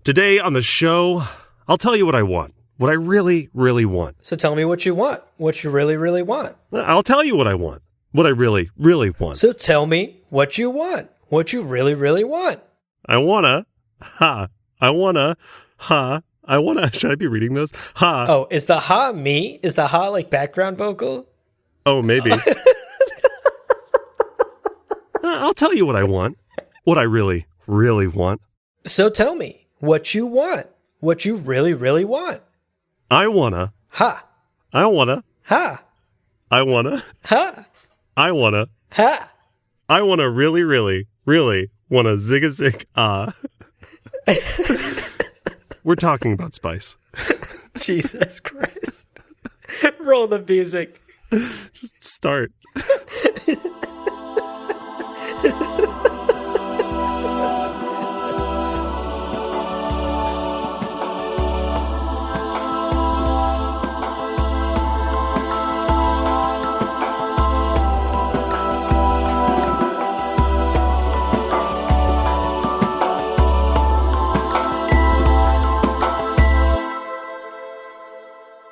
Today on the show, I'll tell you what I want. What I really, really want. So tell me what you want. What you really, really want. I'll tell you what I want. What I really, really want. So tell me what you want. What you really, really want. I wanna, should I be reading this? Oh, is the ha me? Is the ha like background vocal? Oh, maybe. I'll tell you what I want. What I really, really want. So tell me what you want. What you really, really want. I wanna. Ha. I wanna. Ha. I wanna. Ha. I wanna. Ha. I wanna really, really, really wanna zig a zig ah. We're talking about spice. Jesus Christ. Roll the music. Just start.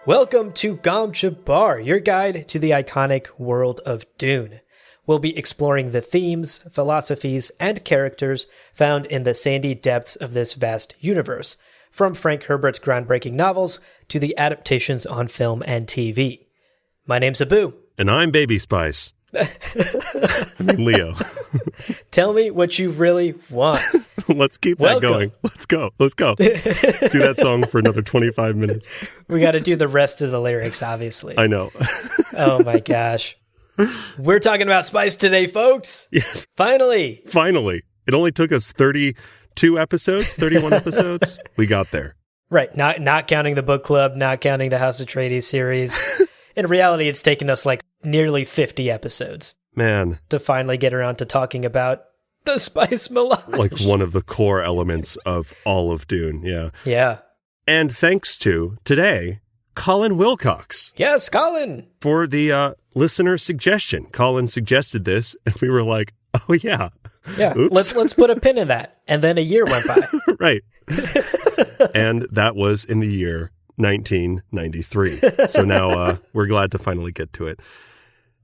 Welcome to Gamjabar, your guide to the iconic world of Dune. We'll be exploring the themes, philosophies, and characters found in the sandy depths of this vast universe, from Frank Herbert's groundbreaking novels to the adaptations on film and TV. My name's Abu. And I'm Baby Spice. I mean Leo. Tell me what you really want. Let's keep that going. Let's go. Do that song for another 25 minutes. We got to do the rest of the lyrics, obviously. I know. Oh my gosh. We're talking about spice today, folks. Yes. Finally. It only took us 31 episodes. We got there. Right. Not counting the book club, not counting the House Atreides series. In reality, it's taken us like nearly 50 episodes. Man. To finally get around to talking about the spice melange. Like one of the core elements of all of Dune. Yeah. Yeah. And thanks to, today, Colin Wilcox. Yes, Colin. For the listener suggestion. Colin suggested this, and we were like, oh, yeah. Yeah. Oops. Let's put a pin in that. And then a year went by. Right. And that was in the year 1993. So now we're glad to finally get to it.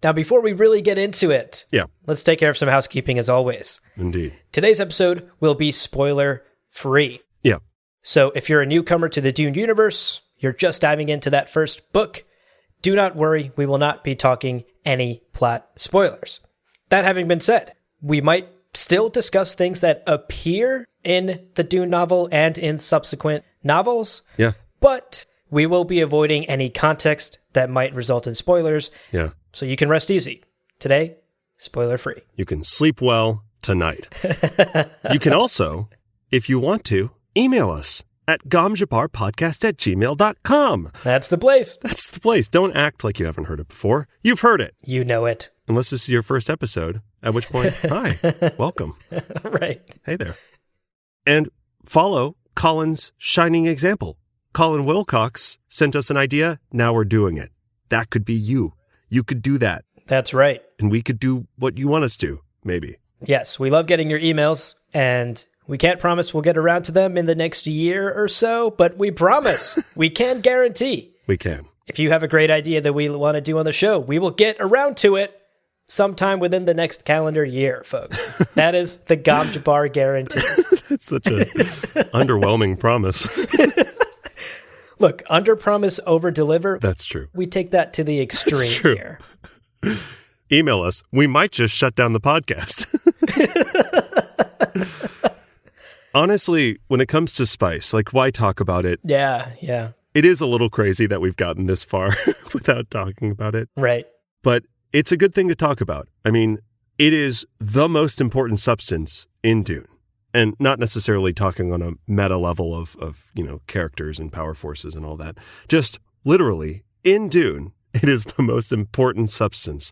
Now, before we really get into it, let's take care of some housekeeping as always. Indeed. Today's episode will be spoiler-free. Yeah. So if you're a newcomer to the Dune universe, you're just diving into that first book, do not worry, we will not be talking any plot spoilers. That having been said, we might still discuss things that appear in the Dune novel and in subsequent novels. Yeah. But we will be avoiding any context that might result in spoilers. Yeah. So you can rest easy. Today, spoiler-free. You can sleep well tonight. You can also, if you want to, email us at gamjabarpodcast@gmail.com. That's the place. That's the place. Don't act like you haven't heard it before. You've heard it. You know it. Unless this is your first episode, at which point, hi, welcome. Right. Hey there. And follow Colin's shining example. Colin Wilcox sent us an idea. Now we're doing it. That could be you. You could do that. That's right. And we could do what you want us to, maybe. Yes, we love getting your emails, and we can't promise we'll get around to them in the next year or so, but we promise. We can guarantee. We can. If you have a great idea that we want to do on the show, we will get around to it sometime within the next calendar year, folks. That is the Gamjabar guarantee. That's such an underwhelming promise. Look, under promise, over deliver. That's true. We take that to the extreme here. Email us. We might just shut down the podcast. Honestly, when it comes to spice, like, why talk about it? Yeah. It is a little crazy that we've gotten this far without talking about it. Right. But it's a good thing to talk about. I mean, it is the most important substance in Dune. And not necessarily talking on a meta level of characters and power forces and all that. Just literally, in Dune, it is the most important substance.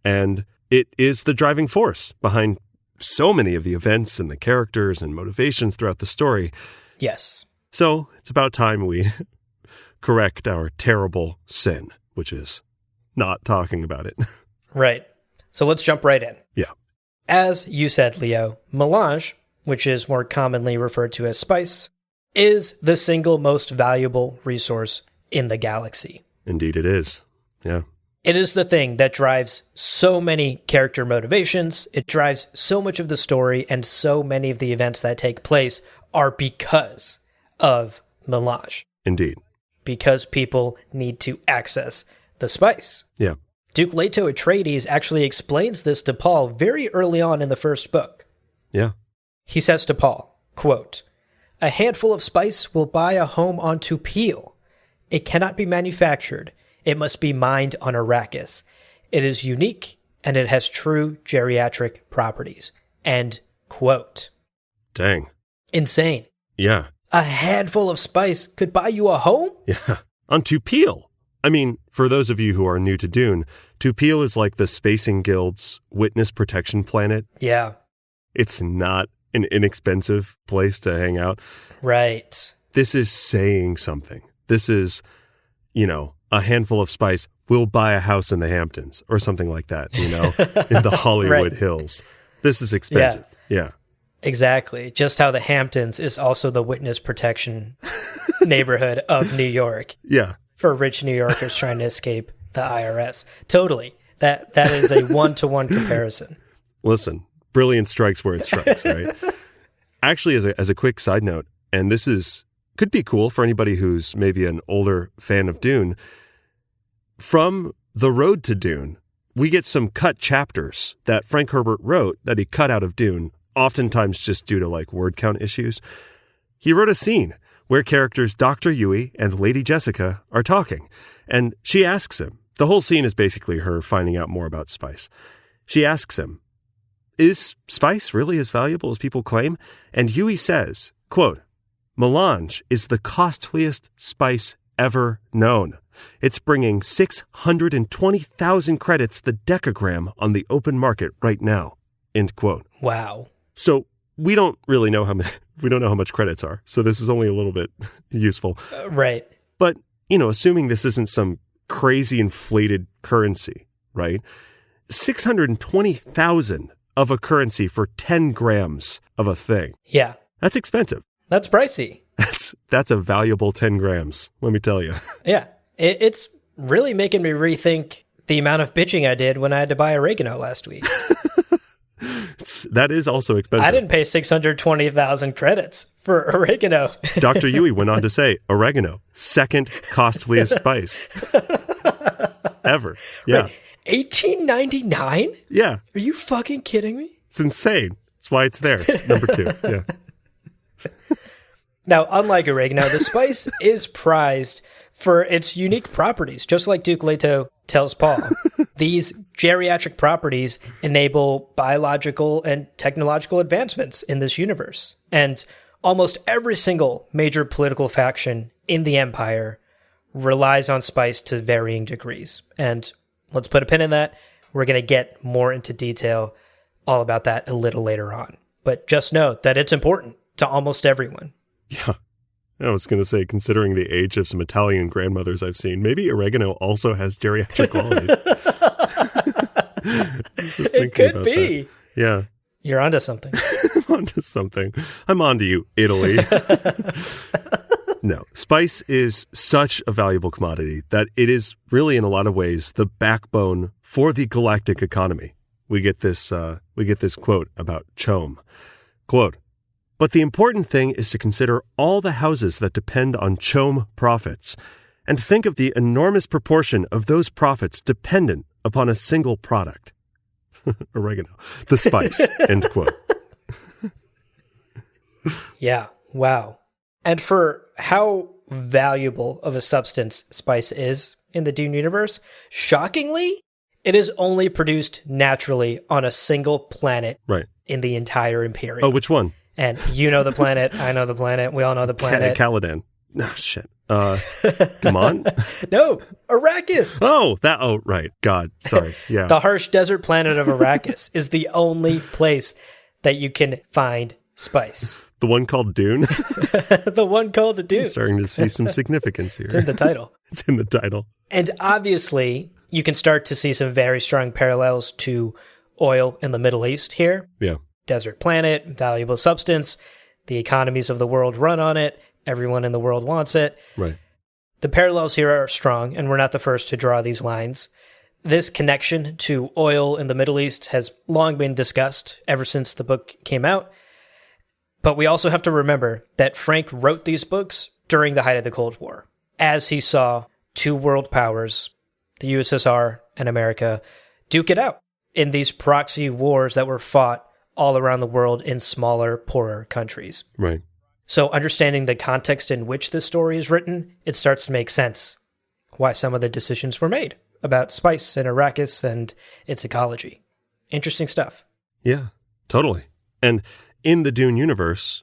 And it is the driving force behind so many of the events and the characters and motivations throughout the story. Yes. So it's about time we correct our terrible sin, which is not talking about it. Right. So let's jump right in. Yeah. As you said, Leo, melange, which is more commonly referred to as spice, is the single most valuable resource in the galaxy. Indeed it is. Yeah. It is the thing that drives so many character motivations. It drives so much of the story, and so many of the events that take place are because of Melange. Indeed. Because people need to access the spice. Yeah. Duke Leto Atreides actually explains this to Paul very early on in the first book. Yeah. He says to Paul, quote, "A handful of spice will buy a home on Tupil. It cannot be manufactured. It must be mined on Arrakis. It is unique, and it has true geriatric properties." End quote. Dang. Insane. Yeah. A handful of spice could buy you a home? Yeah. On Tupil. I mean, for those of you who are new to Dune, Tupil is like the Spacing Guild's witness protection planet. Yeah. It's not an inexpensive place to hang out. Right. This is saying something. This is, a handful of spice will buy a house in the Hamptons or something like that, in the Hollywood Right. Hills. This is expensive. Yeah. Exactly. Just how the Hamptons is also the witness protection neighborhood of New York Yeah. for rich New Yorkers trying to escape the IRS. Totally. That is a one-to-one comparison. Listen, brilliance strikes where it strikes, right? Actually, as a quick side note, and this could be cool for anybody who's maybe an older fan of Dune, from the road to Dune, we get some cut chapters that Frank Herbert wrote that he cut out of Dune, oftentimes just due to word count issues. He wrote a scene where characters Dr. Yui and Lady Jessica are talking, and she asks him, the whole scene is basically her finding out more about spice. She asks him, "Is spice really as valuable as people claim?" And Yui says, quote, "Melange is the costliest spice ever known. It's bringing 620,000 credits the decagram on the open market right now." End quote. Wow. So we don't really know we don't know how much credits are. So this is only a little bit useful. Right. But, assuming this isn't some crazy inflated currency, right? 620,000 of a currency for 10 grams of a thing. Yeah. That's expensive. That's pricey. That's a valuable 10 grams, let me tell you. Yeah. It's really making me rethink the amount of bitching I did when I had to buy oregano last week. That is also expensive. I didn't pay 620,000 credits for oregano. Dr. Yui went on to say, oregano, second costliest spice ever. Yeah. Right. $18.99? Yeah. Are you fucking kidding me? It's insane. That's why it's there. It's number 2. Yeah. Now, unlike oregano, the spice is prized for its unique properties, just like Duke Leto tells Paul. These geriatric properties enable biological and technological advancements in this universe. And almost every single major political faction in the Empire relies on spice to varying degrees. And let's put a pin in that. We're going to get more into detail all about that a little later on. But just note that it's important to almost everyone. Yeah. I was going to say, considering the age of some Italian grandmothers I've seen, maybe oregano also has geriatric qualities. It could be. That. Yeah. You're onto something. I'm onto something. I'm onto you, Italy. No, spice is such a valuable commodity that it is really, in a lot of ways, the backbone for the galactic economy. We get this quote about CHOAM. Quote, "But the important thing is to consider all the houses that depend on CHOAM profits, and think of the enormous proportion of those profits dependent upon a single product." Oregano, the spice, end quote. Yeah, wow. And for how valuable of a substance spice is in the Dune universe, shockingly, it is only produced naturally on a single planet Right. in the entire Imperium. Oh, which one? And you know the planet, I know the planet, we all know the planet. Caladan. Oh, shit. Come on. No, Arrakis. Oh, right. God, sorry. Yeah. The harsh desert planet of Arrakis is the only place that you can find spice. The one called Dune. The one called the Dune. Starting to see some significance here. It's in the title. It's in the title. And obviously, you can start to see some very strong parallels to oil in the Middle East here. Yeah. Desert planet, valuable substance, the economies of the world run on it, Everyone in the world wants it. Right. The parallels here are strong, and we're not the first to draw these lines. This connection to oil in the Middle East has long been discussed ever since the book came out. But we also have to remember that Frank wrote these books during the height of the Cold War, as he saw two world powers, the USSR and America, duke it out in these proxy wars that were fought all around the world in smaller, poorer countries. Right. So understanding the context in which this story is written, it starts to make sense why some of the decisions were made about spice and Arrakis and its ecology. Interesting stuff. Yeah, totally. And in the Dune universe,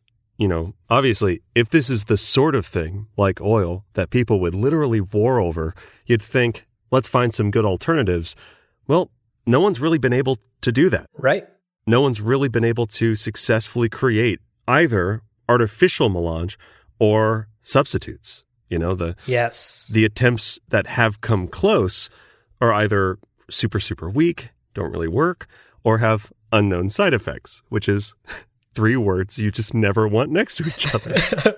obviously, if this is the sort of thing, like oil, that people would literally war over, you'd think, let's find some good alternatives. Well, no one's really been able to do that. Right. No one's really been able to successfully create either artificial melange or substitutes. The attempts that have come close are either super, super weak, don't really work, or have unknown side effects, which is 3 words you just never want next to each other.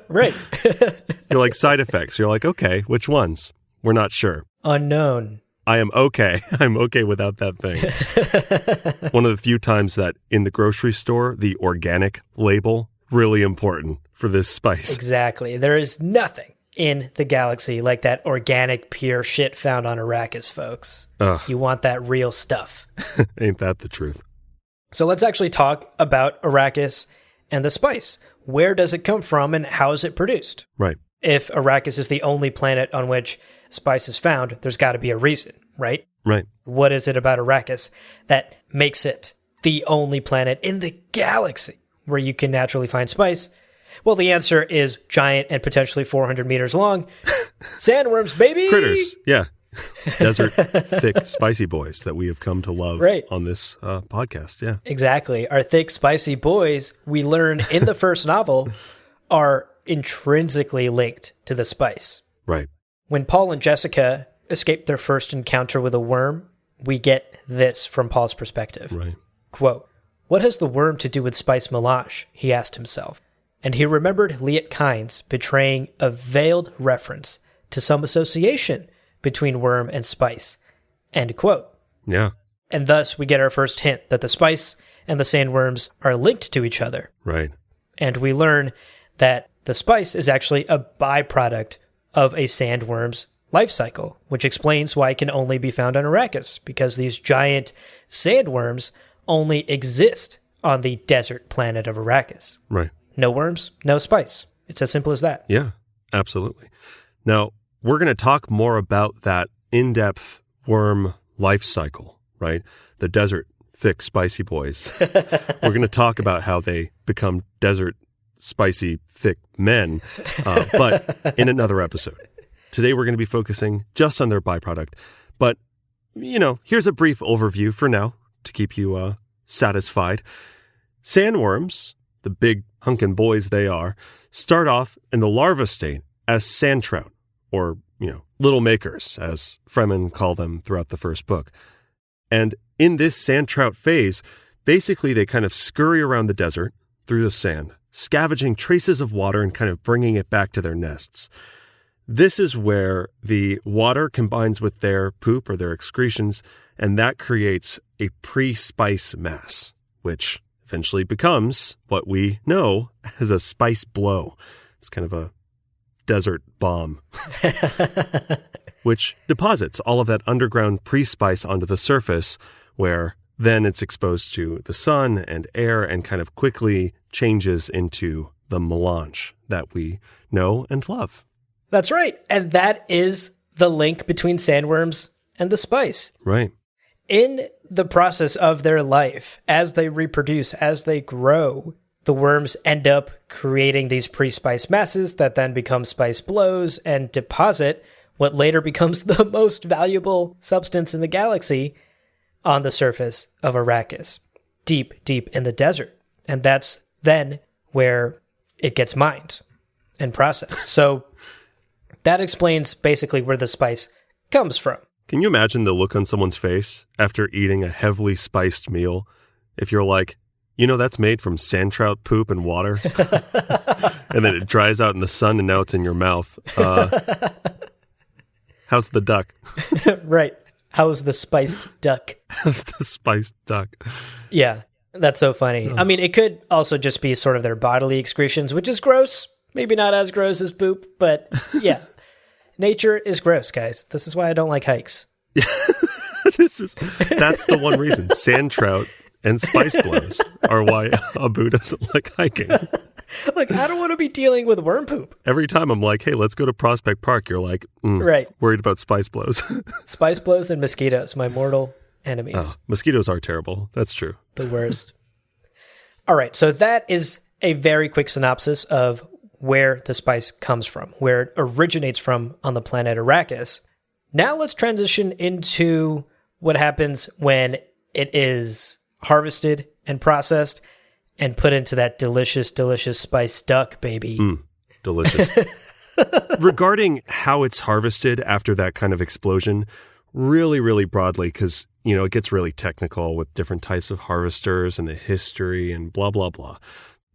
Right. You're like, side effects. You're like, okay, which ones? We're not sure. Unknown. I am okay. I'm okay without that thing. One of the few times that in the grocery store, the organic label, really important for this spice. Exactly. There is nothing in the galaxy like that organic, pure shit found on Arrakis, folks. Ugh. You want that real stuff. Ain't that the truth? So let's actually talk about Arrakis and the spice. Where does it come from and how is it produced? Right. If Arrakis is the only planet on which spice is found, there's got to be a reason, right? Right. What is it about Arrakis that makes it the only planet in the galaxy where you can naturally find spice? Well, the answer is giant and potentially 400 meters long sandworms, baby! Critters, yeah. Desert, thick, spicy boys that we have come to love on this podcast, yeah. Exactly. Our thick, spicy boys, we learn in the first novel, are intrinsically linked to the spice. Right. When Paul and Jessica escape their first encounter with a worm, we get this from Paul's perspective. Right. Quote, "What has the worm to do with spice melange?" he asked himself. And he remembered Liet Kynes betraying a veiled reference to some association between worm and spice. End quote. Yeah. And thus we get our first hint that the spice and the sandworms are linked to each other. Right. And we learn that the spice is actually a byproduct of a sandworm's life cycle, which explains why it can only be found on Arrakis, because these giant sandworms only exist on the desert planet of Arrakis. Right. No worms, no spice. It's as simple as that. Yeah, absolutely. Now, we're going to talk more about that in-depth worm life cycle, right? The desert, thick, spicy boys. We're going to talk about how they become desert, spicy, thick men, but in another episode. Today, we're going to be focusing just on their byproduct. But, here's a brief overview for now to keep you satisfied. Sandworms, the big hunkin' boys they are, start off in the larva state as sand trout, or, little makers, as Fremen call them throughout the first book. And in this sand trout phase, basically they kind of scurry around the desert through the sand, scavenging traces of water and kind of bringing it back to their nests. This is where the water combines with their poop or their excretions, and that creates a pre-spice mass, which eventually becomes what we know as a spice blow. It's kind of a desert bomb, which deposits all of that underground pre-spice onto the surface, where then it's exposed to the sun and air and kind of quickly changes into the melange that we know and love. That's right. And that is the link between sandworms and the spice. Right. In the process of their life, as they reproduce, as they grow, the worms end up creating these pre-spice masses that then become spice blows and deposit what later becomes the most valuable substance in the galaxy on the surface of Arrakis, deep, deep in the desert. And that's then where it gets mined and processed. So that explains basically where the spice comes from. Can you imagine the look on someone's face after eating a heavily spiced meal? If you're like, You know, that's made from sand trout poop and water. And then it dries out in the sun and now it's in your mouth. How's the duck? Right. How's the spiced duck? How's the spiced duck? Yeah, that's so funny. I mean, it could also just be sort of their bodily excretions, which is gross. Maybe not as gross as poop, but yeah. Nature is gross, guys. This is why I don't like hikes. That's the one reason. Sand trout and spice blows are why Abu doesn't like hiking. Like, I don't want to be dealing with worm poop. Every time I'm like, hey, let's go to Prospect Park, you're like, right. Worried about spice blows. Spice blows and mosquitoes, my mortal enemies. Oh, mosquitoes are terrible. That's true. The worst. All right, so that is a very quick synopsis of where the spice comes from, where it originates from on the planet Arrakis. Now let's transition into what happens when it is harvested and processed and put into that delicious, delicious spiced duck, baby. Delicious. Regarding how it's harvested after that kind of explosion, really, really broadly, because, you know, it gets really technical with different types of harvesters and the history and blah, blah, blah.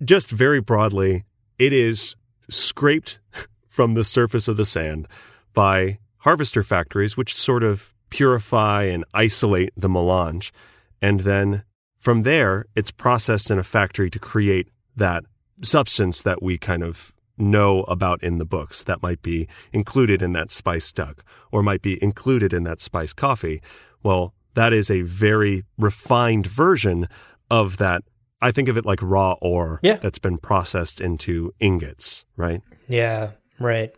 Just very broadly, it is scraped from the surface of the sand by harvester factories, which sort of purify and isolate the melange. And then from there, it's processed in a factory to create that substance that we kind of know about in the books that might be included in that spiced duck or might be included in that spiced coffee. Well, that is a very refined version of that. I think of it like raw ore that's been processed into ingots, right? Yeah, right.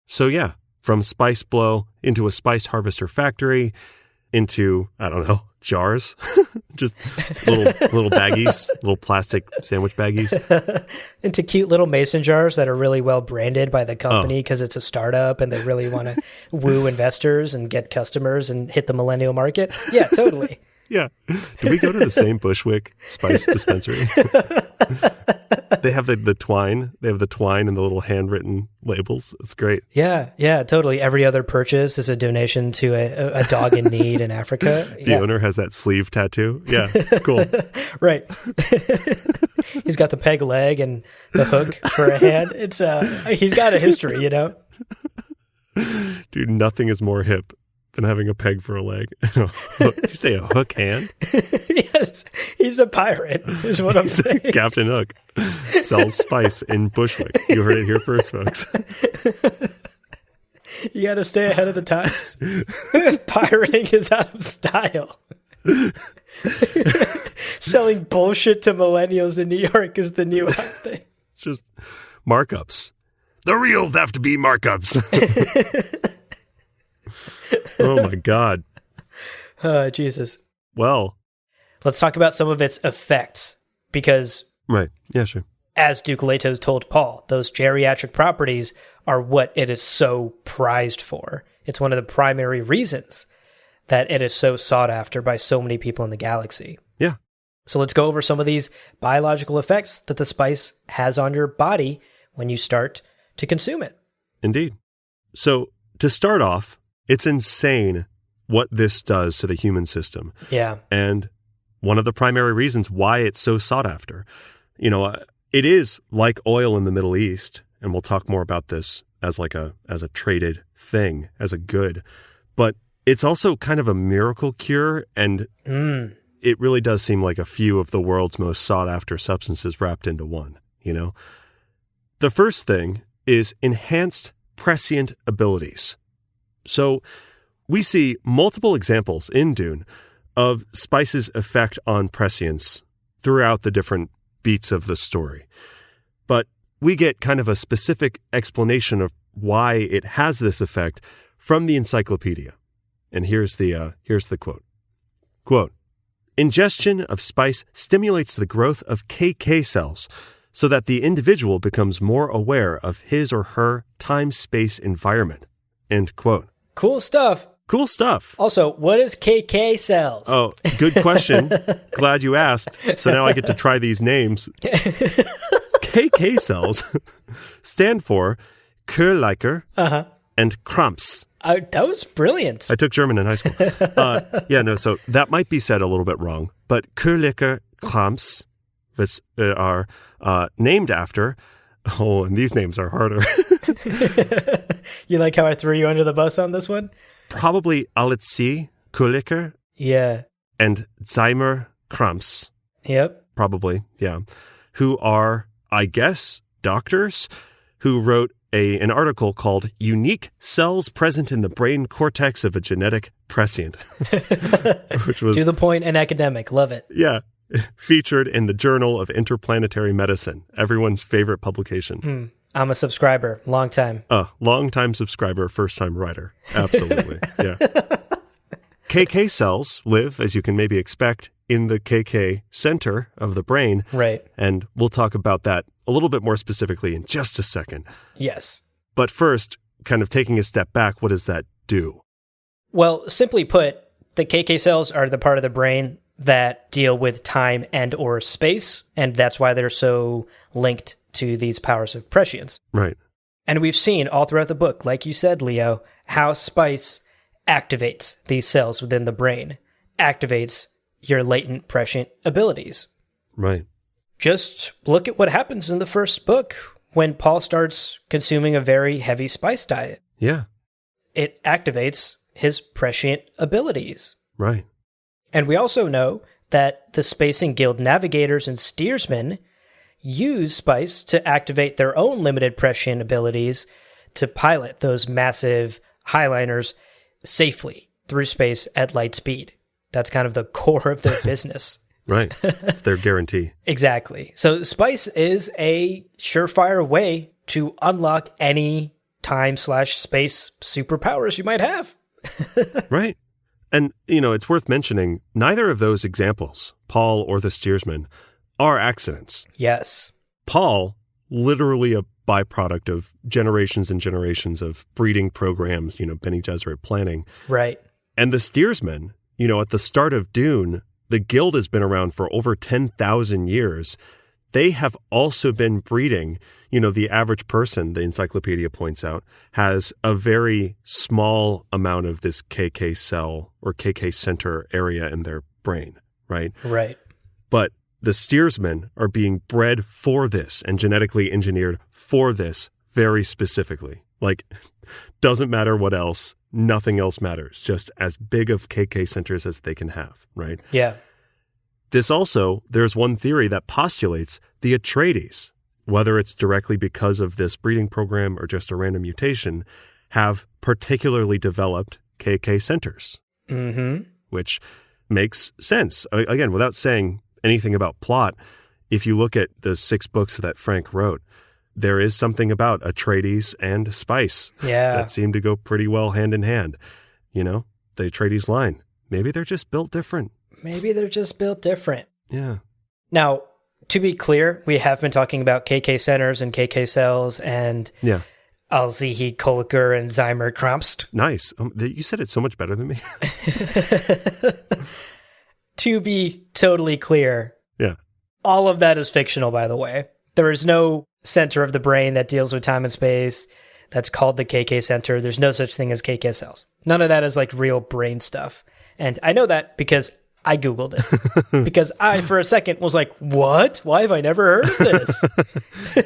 So yeah, from spice blow into a spice harvester factory into, I don't know, jars, just little baggies, little plastic sandwich baggies. Into cute little mason jars that are really well branded by the company because it's a startup and they really want to woo investors and get customers and hit the millennial market. Yeah, totally. Yeah. Did we go to the same Bushwick spice dispensary? They have the twine. They have the twine and the little handwritten labels. It's great. Yeah, totally. Every other purchase is a donation to a dog in need in Africa. The owner has that sleeve tattoo. Yeah, it's cool. Right. He's got the peg leg and the hook for a hand. It's he's got a history, you know? Dude, nothing is more hip than having a peg for a leg. Did you say a hook hand? Yes, he's a pirate, is what I'm saying. Captain Hook sells spice in Bushwick. You heard it here first, folks. You got to stay ahead of the times. Pirating is out of style. Selling bullshit to millennials in New York is the new thing. It's just markups. The real theft be markups. Oh my God. Jesus. Well, let's talk about some of its effects because, right. Yeah, sure. As Duke Leto told Paul, those geriatric properties are what it is so prized for. It's one of the primary reasons that it is so sought after by so many people in the galaxy. Yeah. So let's go over some of these biological effects that the spice has on your body when you start to consume it. Indeed. So to start off, it's insane what this does to the human system. Yeah. And one of the primary reasons why it's so sought after. You know, it is like oil in the Middle East, and we'll talk more about this as a traded thing, as a good. But it's also kind of a miracle cure, and it really does seem like a few of the world's most sought after substances wrapped into one, you know? The first thing is enhanced prescient abilities. So we see multiple examples in Dune of spice's effect on prescience throughout the different beats of the story. But we get kind of a specific explanation of why it has this effect from the encyclopedia. And here's the quote. Quote, ingestion of spice stimulates the growth of KK cells so that the individual becomes more aware of his or her time-space environment. End quote. Cool stuff. Cool stuff. Also, what is KK cells? Oh, good question. Glad you asked. So now I get to try these names. KK cells stand for Körleiker and Kramps. That was brilliant. I took German in high school. So that might be said a little bit wrong, but Körleiker Kramps are named after. Oh, and these names are harder. You like how I threw you under the bus on this one? Probably Alitzi Kuliker. Yeah. And Zeimer Kramps. Yep. Probably, yeah. Who are, I guess, doctors who wrote an article called Unique Cells Present in the Brain Cortex of a Genetic Prescient. Which was, to the point and academic. Love it. Yeah. Featured in the Journal of Interplanetary Medicine, everyone's favorite publication. I'm a subscriber. Long time. Long-time subscriber, first-time writer. Absolutely, yeah. KK cells live, as you can maybe expect, in the KK center of the brain. Right. And we'll talk about that a little bit more specifically in just a second. Yes. But first, kind of taking a step back, what does that do? Well, simply put, the KK cells are the part of the brain that deal with time and or space, and that's why they're so linked to these powers of prescience. Right. And we've seen all throughout the book, like you said, Leo, how spice activates these cells within the brain, activates your latent prescient abilities. Right. Just look at what happens in the first book when Paul starts consuming a very heavy spice diet. Yeah. It activates his prescient abilities. Right. And we also know that the Spacing Guild navigators and steersmen use spice to activate their own limited prescient abilities to pilot those massive highliners safely through space at light speed. That's kind of the core of their business. Right. It's their guarantee. Exactly. So spice is a surefire way to unlock any time/space superpowers you might have. Right. And, it's worth mentioning, neither of those examples, Paul or the steersman, are accidents. Yes. Paul, literally a byproduct of generations and generations of breeding programs, Bene Gesserit planning. Right. And the steersman, at the start of Dune, the guild has been around for over 10,000 years. They have also been breeding. The average person, the encyclopedia points out, has a very small amount of this KK cell or KK center area in their brain, right? Right. But the steersmen are being bred for this and genetically engineered for this very specifically. Like, doesn't matter what else, nothing else matters. Just as big of KK centers as they can have, right? Yeah. This also, there's one theory that postulates the Atreides, whether it's directly because of this breeding program or just a random mutation, have particularly developed KK centers, which makes sense. Again, without saying anything about plot, if you look at the 6 books that Frank wrote, there is something about Atreides and spice that seem to go pretty well hand in hand. The Atreides line, maybe they're just built different. Maybe they're just built different. Yeah. Now, to be clear, we have been talking about KK centers and KK cells and Alzihi Koliker and Zeimer Krampst. Nice. You said it so much better than me. To be totally clear, all of that is fictional, by the way. There is no center of the brain that deals with time and space that's called the KK center. There's no such thing as KK cells. None of that is like real brain stuff. And I know that because I Googled it. Because I, for a second, was like, what? Why have I never heard of this?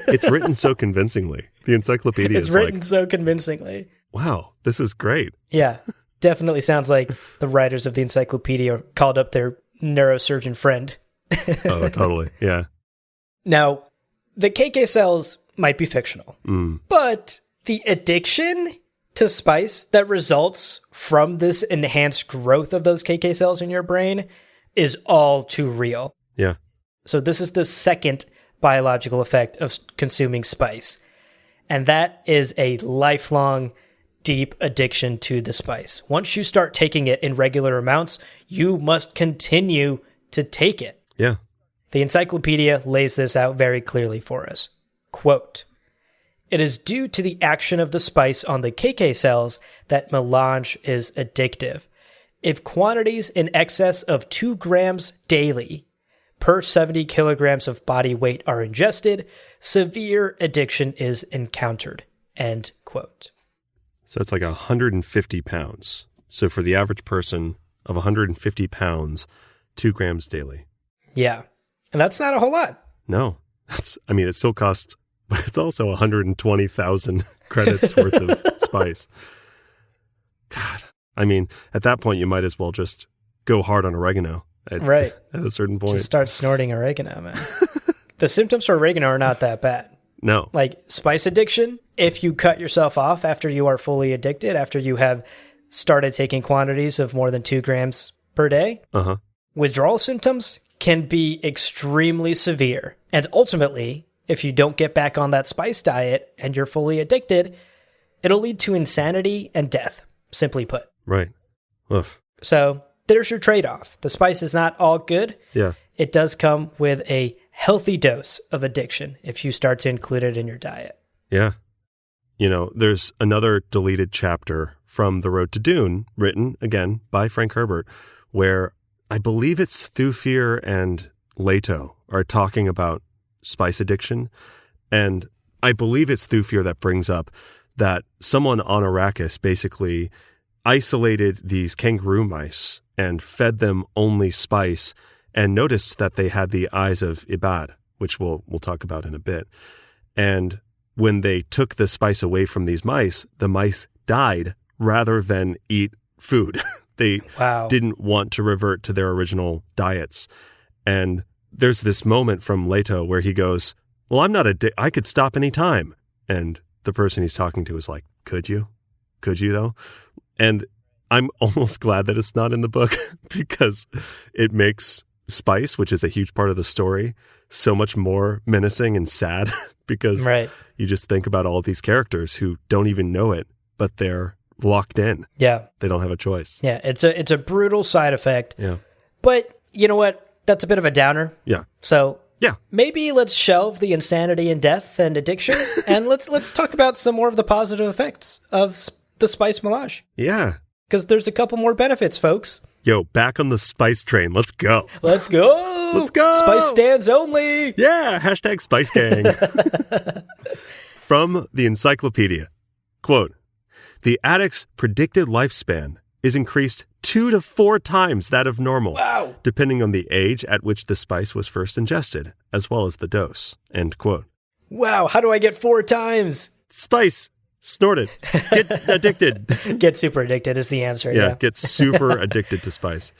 It's written so convincingly. The encyclopedia is written so convincingly. Wow, this is great. Yeah, definitely sounds like the writers of the encyclopedia called up their neurosurgeon friend. Oh, totally. Yeah. Now, the KK cells might be fictional, but the addiction to spice that results from this enhanced growth of those KK cells in your brain is all too real. Yeah. So this is the second biological effect of consuming spice. And that is a lifelong, deep addiction to the spice. Once you start taking it in regular amounts, you must continue to take it. Yeah. The encyclopedia lays this out very clearly for us. Quote, "It is due to the action of the spice on the KK cells that melange is addictive. If quantities in excess of 2 grams daily per 70 kilograms of body weight are ingested, severe addiction is encountered." End quote. So it's like 150 pounds. So for the average person of 150 pounds, 2 grams daily. Yeah. And that's not a whole lot. no. It still costs, but it's also 120,000 credits worth of spice. God. At that point, you might as well just go hard on oregano. Right. At a certain point. Just start snorting oregano, man. The symptoms for oregano are not that bad. No. Like spice addiction, if you cut yourself off after you are fully addicted, after you have started taking quantities of more than 2 grams per day, withdrawal symptoms can be extremely severe. And ultimately, if you don't get back on that spice diet and you're fully addicted, it'll lead to insanity and death, simply put. Right. Oof. So there's your trade-off. The spice is not all good. Yeah. It does come with a healthy dose of addiction if you start to include it in your diet. Yeah. There's another deleted chapter from The Road to Dune, written, again, by Frank Herbert, where I believe it's Thufir and Leto are talking about spice addiction. And I believe it's Thufir that brings up that someone on Arrakis basically isolated these kangaroo mice and fed them only spice and noticed that they had the eyes of Ibad, which we'll talk about in a bit. And when they took the spice away from these mice, the mice died rather than eat food. They didn't want to revert to their original diets. And there's this moment from Leto where he goes, well, I'm not I could stop any time. And the person he's talking to is like, could you? Could you though? And I'm almost glad that it's not in the book because it makes spice, which is a huge part of the story, so much more menacing and sad because you just think about all of these characters who don't even know it, but they're locked in. Yeah. They don't have a choice. Yeah. It's a brutal side effect. Yeah. But you know what? That's a bit of a downer. Yeah. So yeah, maybe let's shelve the insanity and death and addiction and let's talk about some more of the positive effects of the spice melange. Yeah. Because there's a couple more benefits, folks. Yo, back on the spice train. Let's go. Let's go. Let's go. Spice stands only. Yeah. Hashtag Spice Gang. From the encyclopedia. Quote, the addict's predicted lifespan is increased 2 to 4 times that of normal, depending on the age at which the spice was first ingested, as well as the dose. End quote. Wow. How do I get 4 times? Spice. Snort it. Get addicted. Get super addicted is the answer. Yeah. Get super addicted to spice.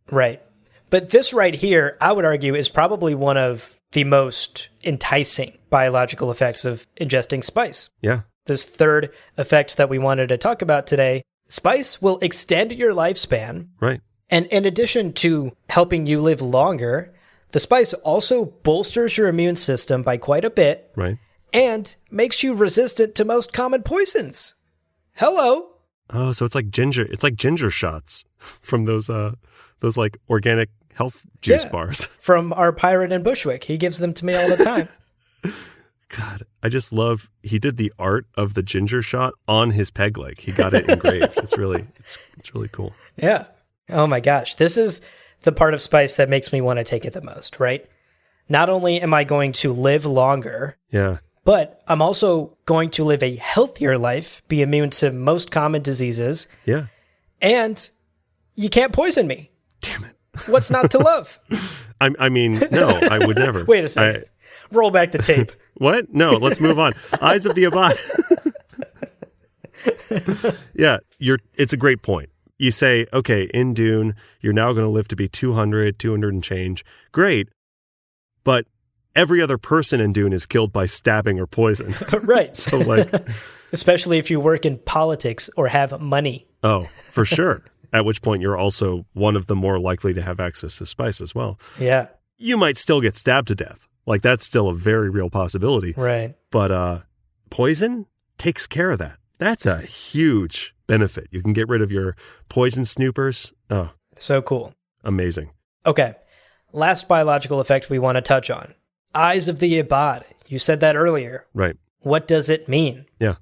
Right. But this right here, I would argue, is probably one of the most enticing biological effects of ingesting spice. Yeah. This third effect that we wanted to talk about today, spice will extend your lifespan. Right. And in addition to helping you live longer, the spice also bolsters your immune system by quite a bit. Right. And makes you resistant to most common poisons. Hello. Oh, so it's like ginger shots from those like organic health juice bars. From our pirate in Bushwick. He gives them to me all the time. God, I just love, he did the art of the ginger shot on his peg leg. He got it engraved. It's really cool. Yeah. Oh my gosh. This is the part of spice that makes me want to take it the most, right? Not only am I going to live longer. Yeah. But I'm also going to live a healthier life, be immune to most common diseases. Yeah. And you can't poison me. Damn it. What's not to love? No, I would never. Wait a second. Roll back the tape. What? No, let's move on. Eyes of the Abad. Yeah, it's a great point. You say, okay, in Dune, you're now going to live to be 200 and change. Great. But every other person in Dune is killed by stabbing or poison. Right. So especially if you work in politics or have money. Oh, for sure. At which point you're also one of the more likely to have access to spice as well. Yeah. You might still get stabbed to death. Like that's still a very real possibility. Right. But poison takes care of that. That's a huge benefit. You can get rid of your poison snoopers. Oh. So cool. Amazing. Okay. Last biological effect we want to touch on. Eyes of the Ibad. You said that earlier. Right. What does it mean? Yeah.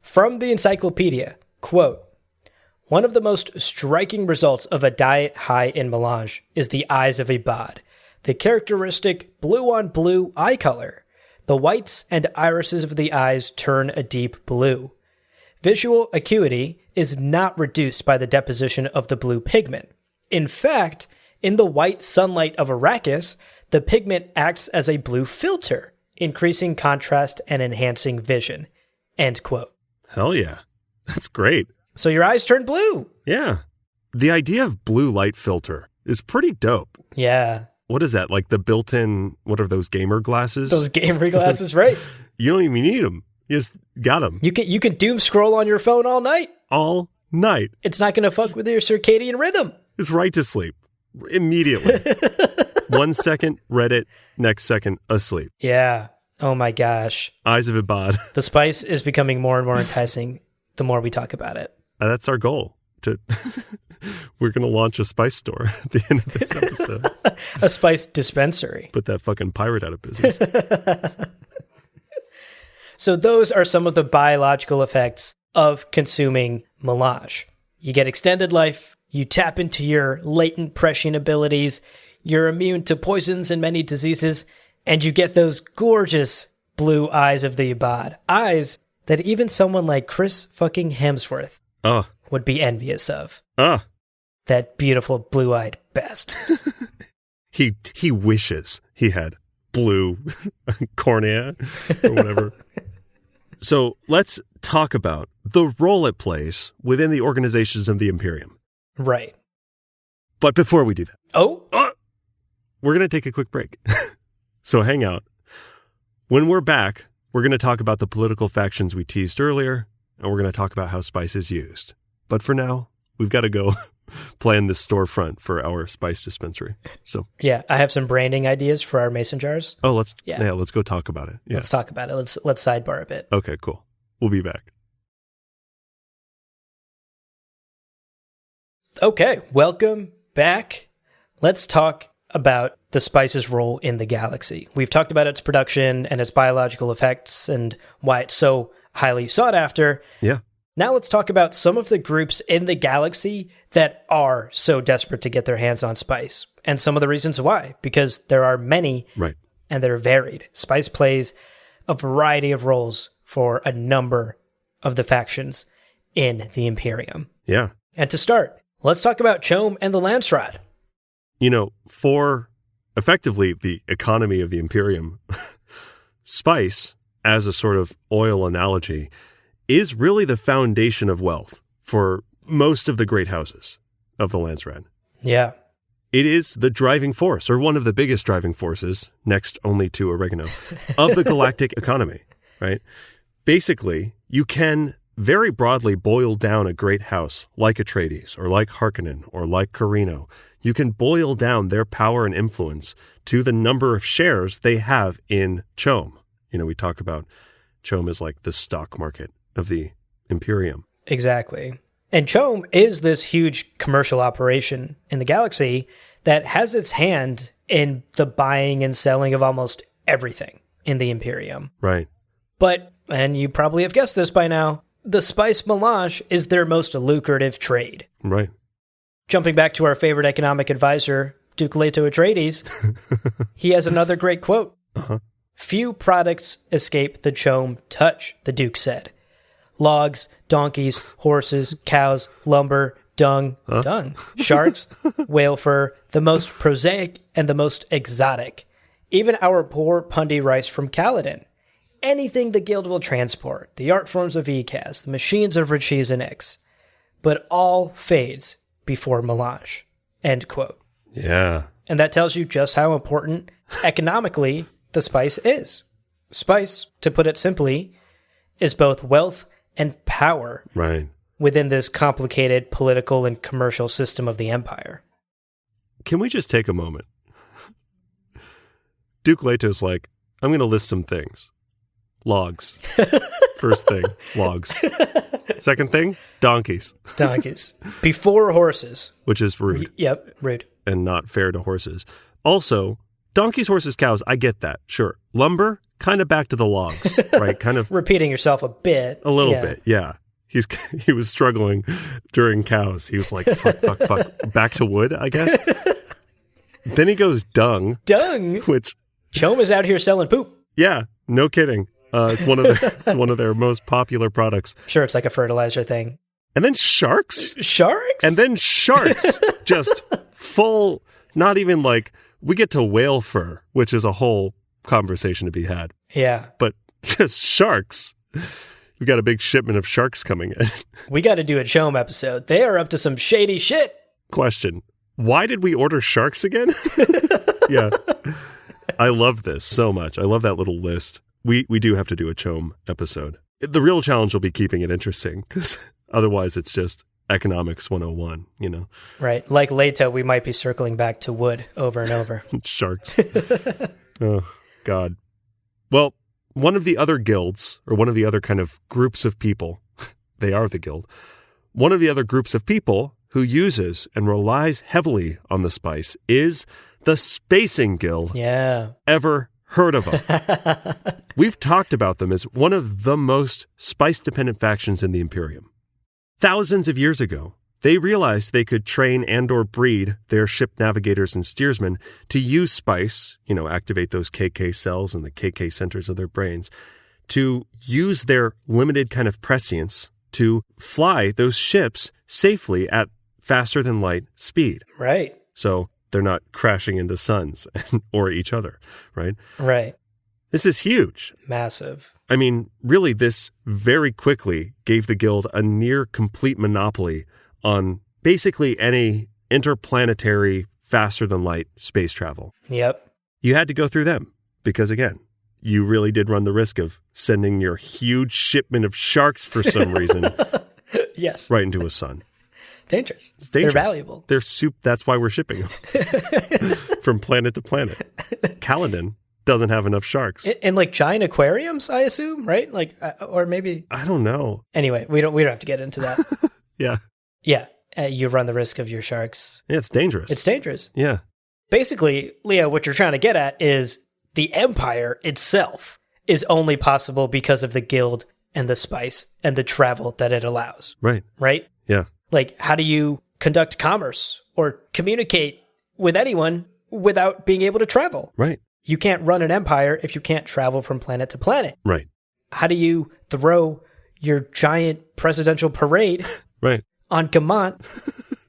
From the encyclopedia, quote, one of the most striking results of a diet high in melange is the eyes of Ibad, the characteristic blue-on-blue eye color. The whites and irises of the eyes turn a deep blue. Visual acuity is not reduced by the deposition of the blue pigment. In fact, in the white sunlight of Arrakis, The pigment acts as a blue filter, increasing contrast and enhancing vision. End quote. Hell yeah. That's great. So your eyes turn blue. Yeah. The idea of blue light filter is pretty dope. Yeah. What is that? Like the built-in, what are those gamer glasses? Those gamer glasses, right? You don't even need them. You just got them. You can doom scroll on your phone all night. All night. It's not going to fuck with your circadian rhythm. It's right to sleep. Immediately. 1 second, Reddit. Next second, asleep. Yeah. Oh my gosh. Eyes of Ibad. The spice is becoming more and more enticing the more we talk about it. That's our goal. We're going to launch a spice store at the end of this episode. A spice dispensary. Put that fucking pirate out of business. So those are some of the biological effects of consuming Melange. You get extended life, you tap into your latent prescient abilities, you're immune to poisons and many diseases, and you get those gorgeous blue eyes of the Ibad. Eyes that even someone like Chris fucking Hemsworth would be envious of. That beautiful blue-eyed bastard. He wishes he had blue cornea or whatever. So let's talk about the role it plays within the organizations of the Imperium. Right. But before we do that, we're going to take a quick break. So hang out. When we're back, we're going to talk about the political factions we teased earlier, and we're going to talk about how spice is used. But for now, we've got to go plan this storefront for our spice dispensary. So yeah, I have some branding ideas for our mason jars. Oh, let's go talk about it. Yeah. Let's talk about it. Let's sidebar a bit. Okay, cool. We'll be back. Okay, welcome back. Let's talk about the spice's role in the galaxy. We've talked about its production and its biological effects and why it's so highly sought after. Yeah. Now let's talk about some of the groups in the galaxy that are so desperate to get their hands on spice, and some of the reasons why, because there are many, right, and they're varied. Spice plays a variety of roles for a number of the factions in the Imperium. Yeah. And to start, let's talk about CHOAM and the Lancerod. You know, for effectively the economy of the Imperium, spice, as a sort of oil analogy, is really the foundation of wealth for most of the great houses of the Lancerod. Yeah. It is the driving force, or one of the biggest driving forces, next only to oregano, of the galactic economy, right? Basically, you can very broadly boil down a great house like Atreides, or like Harkonnen, or like Carino. You can boil down their power and influence to the number of shares they have in CHOAM. You know, we talk about CHOAM as like the stock market of the Imperium. Exactly. And CHOAM is this huge commercial operation in the galaxy that has its hand in the buying and selling of almost everything in the Imperium. Right. But, and you probably have guessed this by now, the spice melange is their most lucrative trade. Right. Jumping back to our favorite economic advisor, Duke Leto Atreides, he has another great quote. Few products escape the CHOAM touch, the Duke said. Logs, donkeys, horses, cows, lumber, dung, sharks, whale fur, the most prosaic and the most exotic. Even our poor pundy rice from Caladan. Anything the guild will transport, the art forms of ECAS, the machines of Rachis and Ix. But all fades before melange. End quote. Yeah. And that tells you just how important economically the spice is. Spice, to put it simply, is both wealth and power, right, within this complicated political and commercial system of the empire. Can we just take a moment? Duke Leto's like, I'm going to list some things. Logs. First thing, logs. Second thing, donkeys. Donkeys. Before horses. Which is rude. Yep, rude. And not fair to horses. Also, donkeys, horses, cows, I get that. Sure. Lumber, kind of back to the logs, right? Kind of repeating yourself a bit. A little bit, yeah. He was struggling during cows. He was like, fuck. Back to wood, I guess. Then he goes dung. Dung? Which CHOAM is out here selling poop. Yeah, no kidding. It's one of their most popular products. Sure, it's like a fertilizer thing. And then sharks? Sharks? And then sharks. Just full, not even like We get to whale fur, which is a whole conversation to be had. Yeah. But just sharks. We've got a big shipment of sharks coming in. We got to do a Chom episode. They are up to some shady shit. Question. Why did we order sharks again? Yeah. I love this so much. I love that little list. We do have to do a Chom episode. The real challenge will be keeping it interesting, because otherwise it's just economics 101, you know? Right. Like Leto, we might be circling back to wood over and over. Sharks. Oh, God. Well, one of the other guilds, or one of the other kind of groups of people, they are the guild, one of the other groups of people who uses and relies heavily on the spice is the Spacing Guild. Yeah. Ever heard of them? We've talked about them as one of the most spice-dependent factions in the Imperium. Thousands of years ago, they realized they could train and or breed their ship navigators and steersmen to use spice, activate those KK cells and the KK centers of their brains, to use their limited kind of prescience to fly those ships safely at faster than light speed. Right. So they're not crashing into suns or each other, right? Right. This is huge. Massive. I mean, really, this very quickly gave the guild a near complete monopoly on basically any interplanetary faster than light space travel. Yep. You had to go through them because, again, you really did run the risk of sending your huge shipment of sharks for some reason Yes. right into a sun. Dangerous. It's dangerous. They're valuable. They're soup. That's why we're shipping them from planet to planet. Caledon doesn't have enough sharks. In like giant aquariums, I assume, right? Like, or maybe. I don't know. Anyway, we don't have to get into that. Yeah. Yeah. You run the risk of your sharks. Yeah, it's dangerous. It's dangerous. Yeah. Basically, Leo, what you're trying to get at is the Empire itself is only possible because of the guild and the spice and the travel that it allows. Right. Right? Yeah. Like, how do you conduct commerce or communicate with anyone without being able to travel? Right. You can't run an empire if you can't travel from planet to planet. Right. How do you throw your giant presidential parade Right. on Gamont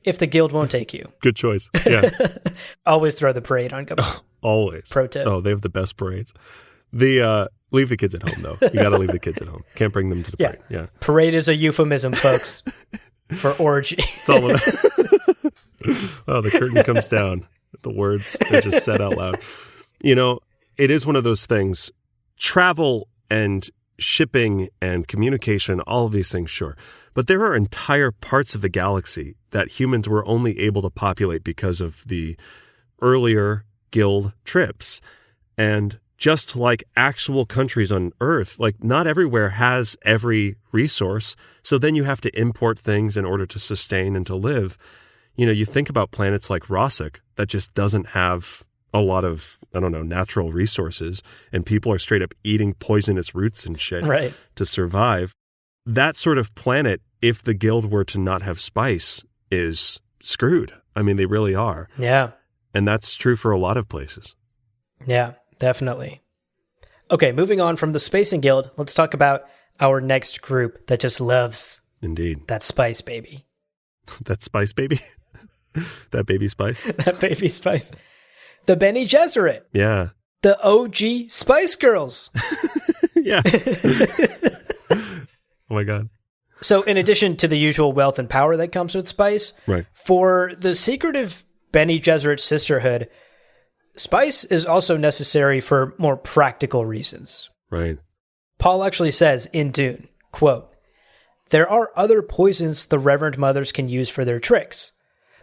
if the guild won't take you? Good choice. Yeah. Always throw the parade on Gamont. Always. Pro tip. Oh, they have the best parades. Leave the kids at home, though. You got to leave the kids at home. Can't bring them to the parade. Yeah. Parade is a euphemism, folks, for orgy. It's all about. Oh, the curtain comes down. The words are just said out loud. It is one of those things. Travel and shipping and communication, all of these things, sure. But there are entire parts of the galaxy that humans were only able to populate because of the earlier guild trips. And just like actual countries on Earth, like not everywhere has every resource. So then you have to import things in order to sustain and to live. You think about planets like Rosic that just doesn't have a lot of, natural resources, and people are straight up eating poisonous roots and shit Right. to survive. That sort of planet, if the guild were to not have spice, is screwed. I mean, they really are. Yeah. And that's true for a lot of places. Yeah, definitely. Okay, moving on from the Spacing Guild, let's talk about our next group that just loves Indeed. that spice, baby. That spice baby? That baby spice? That baby spice. The Bene Gesserit. Yeah. The OG Spice Girls. Yeah. Oh my God. So in addition to the usual wealth and power that comes with spice, Right. for the secretive Bene Gesserit sisterhood, spice is also necessary for more practical reasons. Right. Paul actually says in Dune, quote, "There are other poisons the Reverend Mothers can use for their tricks,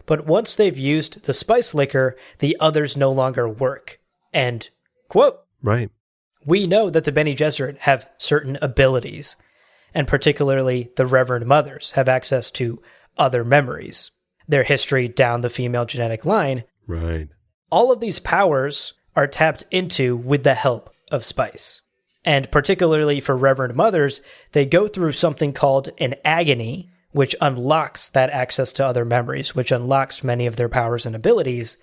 but once they've used the spice liquor, the others no longer work." End quote. Right. We know that the Bene Gesserit have certain abilities, and particularly the Reverend Mothers have access to other memories, their history down the female genetic line. Right. All of these powers are tapped into with the help of spice. And particularly for Reverend Mothers, they go through something called an agony, which unlocks that access to other memories, which unlocks many of their powers and abilities.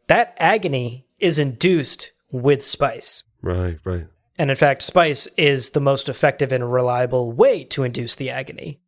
That agony is induced with spice. Right. Right. And in fact, spice is the most effective and reliable way to induce the agony.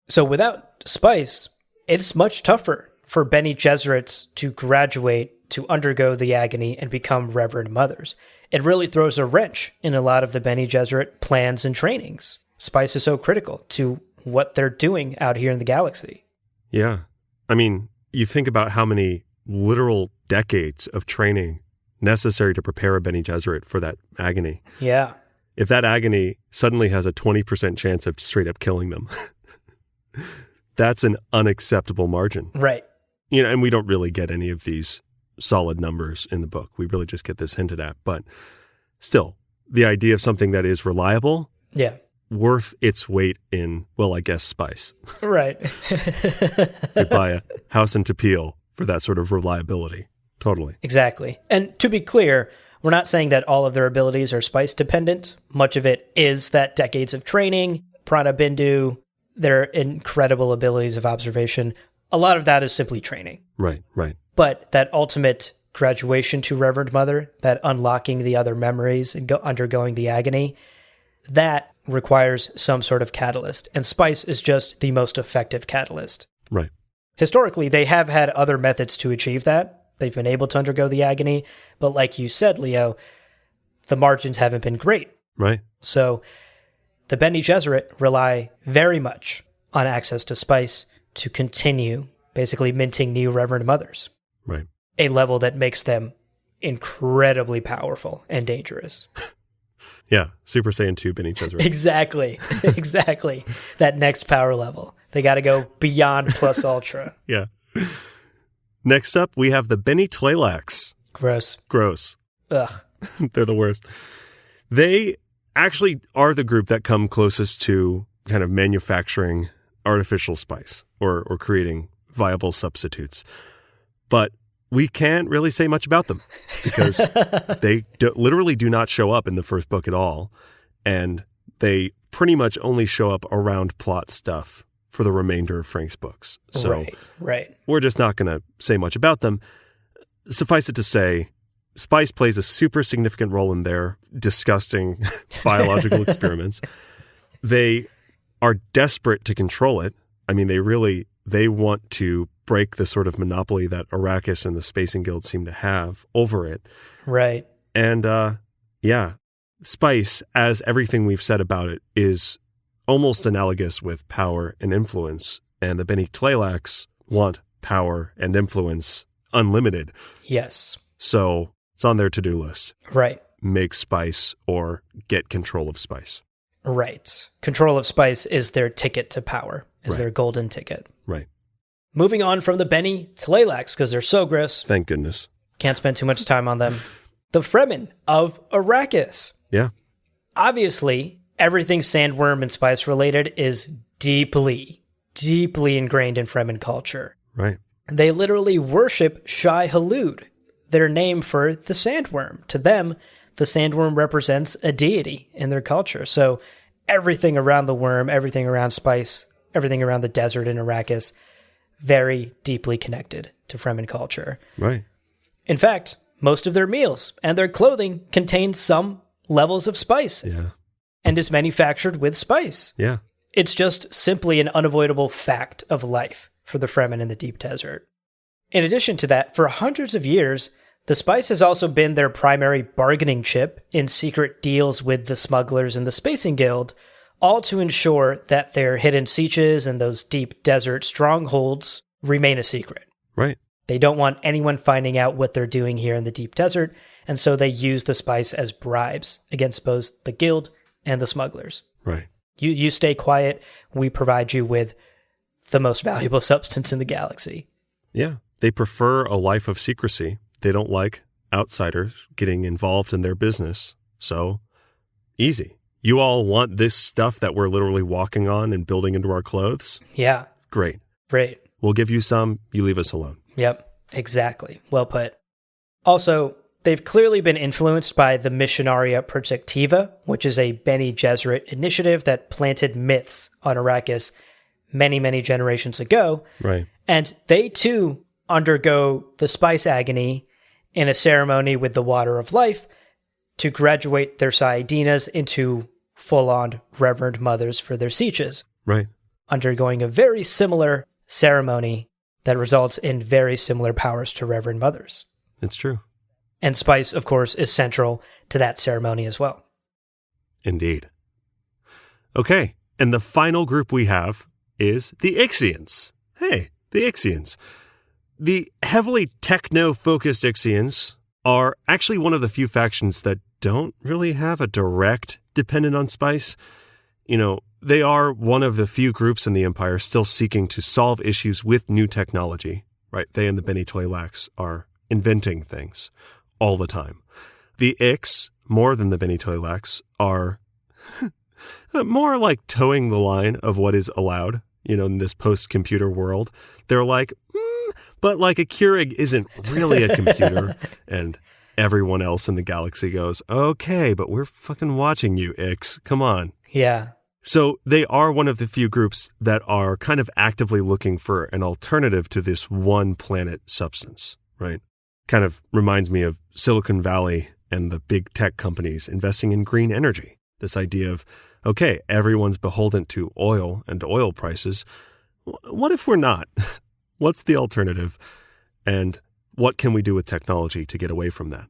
So without spice, it's much tougher for Bene Gesserits to graduate, to undergo the agony, and become Reverend Mothers. It really throws a wrench in a lot of the Bene Gesserit plans and trainings. Spice is so critical to what they're doing out here in the galaxy. Yeah. I mean, you think about how many literal decades of training necessary to prepare a Bene Gesserit for that agony. Yeah. If that agony suddenly has a 20% chance of straight up killing them, that's an unacceptable margin. Right. You know, and we don't really get any of these solid numbers in the book. We really just get this hinted at. But still, the idea of something that is reliable, yeah, worth its weight in, well, I guess, spice. Right. You buy a house in Topeel for that sort of reliability. Totally. Exactly. And to be clear, we're not saying that all of their abilities are spice dependent. Much of it is that decades of training, Prana Bindu, their incredible abilities of observation. A lot of that is simply training. Right, right. But that ultimate graduation to Reverend Mother, that unlocking the other memories and undergoing the agony, that requires some sort of catalyst. And spice is just the most effective catalyst. Right. Historically, they have had other methods to achieve that. They've been able to undergo the agony. But like you said, Leo, the margins haven't been great. Right. So the Bene Gesserit rely very much on access to spice to continue basically minting new Reverend Mothers. Right. A level that makes them incredibly powerful and dangerous. Yeah. Super Saiyan 2 Bene Gesserit. Exactly. Exactly. That next power level. They got to go beyond plus ultra. Yeah. Next up, we have the Bene Tleilax. Gross. Gross. Ugh. They're the worst. They actually are the group that come closest to kind of manufacturing artificial spice or creating viable substitutes. But we can't really say much about them because they literally do not show up in the first book at all. And they pretty much only show up around plot stuff for the remainder of Frank's books. So right. We're just not going to say much about them. Suffice it to say, spice plays a super significant role in their disgusting biological experiments. They are desperate to control it. I mean, they want to break the sort of monopoly that Arrakis and the Spacing Guild seem to have over it. Right. And spice, as everything we've said about it, is almost analogous with power and influence. And the Bene Tleilax want power and influence unlimited. Yes. So it's on their to-do list. Right. Make spice or get control of spice. Right. Control of spice is their ticket to power, is their golden ticket. Right. Moving on from the Bene Tleilax, because they're so gross. Thank goodness. Can't spend too much time on them. The Fremen of Arrakis. Yeah. Obviously, everything sandworm and spice related is deeply, deeply ingrained in Fremen culture. Right. They literally worship Shai Hulud, their name for the sandworm. To them, the sandworm represents a deity in their culture. So everything around the worm, everything around spice, everything around the desert in Arrakis, very deeply connected to Fremen culture. Right. In fact, most of their meals and their clothing contain some levels of spice. Yeah. And is manufactured with spice. Yeah. It's just simply an unavoidable fact of life for the Fremen in the deep desert. In addition to that, for hundreds of years, the spice has also been their primary bargaining chip in secret deals with the smugglers and the Spacing Guild, all to ensure that their hidden sieges and those deep desert strongholds remain a secret. Right. They don't want anyone finding out what they're doing here in the deep desert, and so they use the spice as bribes against both the guild and the smugglers. Right. You stay quiet, we provide you with the most valuable substance in the galaxy. Yeah. They prefer a life of secrecy. They don't like outsiders getting involved in their business. So, easy. You all want this stuff that we're literally walking on and building into our clothes? Yeah. Great. Great. We'll give you some. You leave us alone. Yep. Exactly. Well put. Also, they've clearly been influenced by the Missionaria Protectiva, which is a Bene Gesserit initiative that planted myths on Arrakis many, many generations ago. Right. And they, too, undergo the spice agony in a ceremony with the Water of Life to graduate their Saedinas into full-on Reverend Mothers for their sieges. Right. Undergoing a very similar ceremony that results in very similar powers to Reverend Mother's. It's true. And spice, of course, is central to that ceremony as well. Indeed. Okay, and the final group we have is the Ixians. Hey, the Ixians. The heavily techno-focused Ixians are actually one of the few factions that don't really have a direct dependent on spice. You know, they are one of the few groups in the Empire still seeking to solve issues with new technology, right? They and the Beni Toilax are inventing things all the time. The Ix, more than the Beni Toilax, are more like towing the line of what is allowed, you know, in this post-computer world. They're like, but like a Keurig isn't really a computer. And everyone else in the galaxy goes, okay, but we're fucking watching you, Ix. Come on. Yeah. So they are one of the few groups that are kind of actively looking for an alternative to this one planet substance, right? Kind of reminds me of Silicon Valley and the big tech companies investing in green energy. This idea of, okay, everyone's beholden to oil and oil prices. What if we're not? What's the alternative? And what can we do with technology to get away from that?